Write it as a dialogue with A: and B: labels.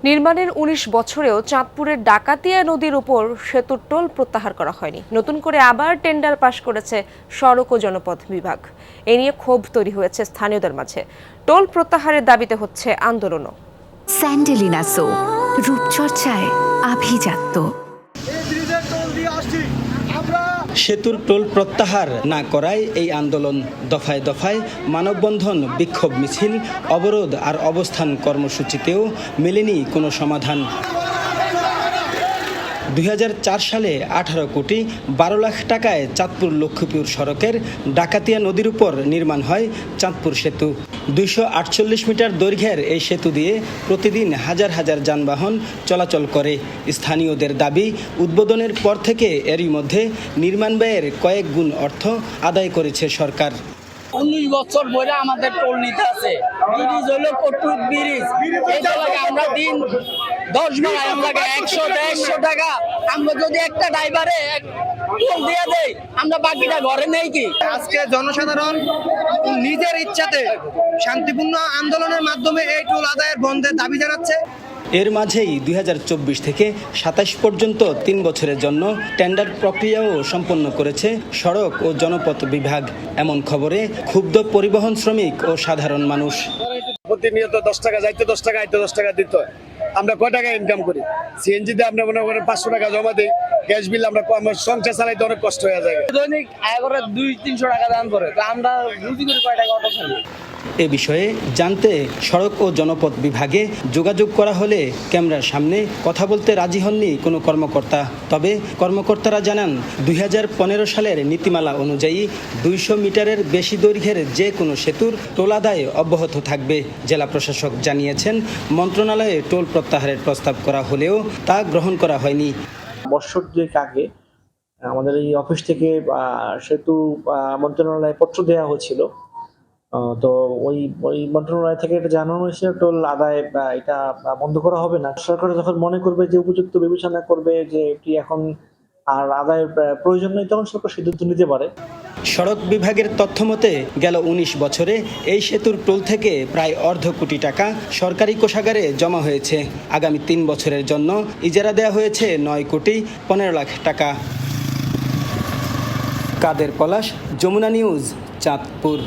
A: নির্মাণের ১৯ বছরেও চাঁদপুরের ডাকাতিয়া নদীর উপর সেতুর টোল প্রত্যাহার করা হয়নি। নতুন করে আবার টেন্ডার পাশ করেছে সড়ক ও জনপথ বিভাগ। এ নিয়ে ক্ষোভ তৈরি হয়েছে স্থানীয়দের মাঝে। টোল প্রত্যাহারের দাবিতে হচ্ছে আন্দোলনও।
B: স্যান্ডেলিনা সো রূপচর্চায় আভিজাত্য।
C: সেতুর টোল প্রত্যাহার না করায় এই আন্দোলন। দফায় দফায় মানববন্ধন, বিক্ষোভ মিছিল, অবরোধ আর অবস্থান কর্মসূচিতেও মেলেনি কোনো সমাধান। ২০০৪ সালে ১৮ কোটি ১২ লাখ টাকায় চাঁদপুর লক্ষ্মীপুর সড়কের ডাকাতিয়া নদীর উপর নির্মাণ হয় চাঁদপুর সেতু। ২৪৮ মিটার দৈর্ঘ্যের এই সেতু দিয়ে প্রতিদিন হাজার হাজার যানবাহন চলাচল করে। স্থানীয়দের দাবি, উদ্বোধনের পর থেকে এরই মধ্যে নির্মাণ ব্যয়ের কয়েক গুণ অর্থ আদায় করেছে সরকার।
D: ১৯ বছর ধরে আমাদের টোল নিতে আছে। ব্রিজ হলো কটুক ব্রিজ, এই জায়গায় আমরা দিন 10 ভাড়া লাগে 100-150 টাকা। আমরা যদি একটা ড্রাইভারে টোল দিয়ে দেই, আমরা বাকিটা ঘরে নেই কি?
E: আজকে জনসাধারণ নিজের ইচ্ছাতে শান্তিপূর্ণ আন্দোলনের মাধ্যমে এই টোল আদায়ের বন্ধের দাবি জানাচ্ছে।
C: এর মাঝেই ২০২৪ থেকে ২৭ পর্যন্ত ৩ বছরের জন্য টেন্ডার প্রক্রিয়াও সম্পন্ন করেছে সড়ক ও জনপথ বিভাগ। এমন খবরে ক্ষুব্ধ পরিবহন শ্রমিক ও সাধারণ মানুষ।
F: প্রতিনিয়ত 10 টাকা যাইতে 10 টাকা আইতে 10 টাকা দিতে হয়। আমরা কয় টাকা ইনকাম করি? সিএনজিতে আমরা মনে করেন 500 টাকা জমা দিই, গ্যাস বিল আমরা সংসার চালাইতে অনেক কষ্ট হয়ে যায়।
D: দৈনিক আয় করে 200-300 টাকা দাম করে, তো আমরা রুজি করে কয় টাকা অটো চালাই।
C: এ বিষয়ে জানতে সড়ক ও জনপথ বিভাগে যোগাযোগ করা হলে ক্যামেরার সামনে কথা বলতে রাজি হননি কোনো কর্মকর্তা। তবে কর্মকর্তারা জানান, ২০১৫ সালের নীতিমালা অনুযায়ী ২০০ মিটারের বেশি দৈর্ঘ্যের যে কোনো সেতুর টোল আদায় অব্যাহত থাকবে। জেলা প্রশাসক জানিয়েছেন, মন্ত্রণালয়ে টোল প্রত্যাহারের প্রস্তাব করা হলেও তা গ্রহণ করা হয়নি।
G: বছর দুয়েক আগে আমাদের এই অফিস থেকে সেতু মন্ত্রণালয়ে পত্র দেওয়া হয়েছিল। তো ওই মন্ত্রণালয় থেকে এটা জানানো হয়েছে টোল আদায় এটা বন্ধ করা হবে না। সরকার যখন মনে করবে যে উপযুক্ত বিবেচনা করবে যে এটি এখন আর আদায়ের প্রয়োজন নেই, তখন সরকার সিদ্ধান্ত নিতে পারে।
C: সড়ক বিভাগের তথ্য মতে গেল ১৯ বছরে এই সেতুর টোল থেকে প্রায় অর্ধ কোটি টাকা সরকারি কোষাগারে জমা হয়েছে। আগামী ৩ বছরের জন্য ইজারা দেওয়া হয়েছে ৯ কোটি ১৫ লাখ টাকা। কাদের পলাশ, যমুনা নিউজ, চাঁদপুর।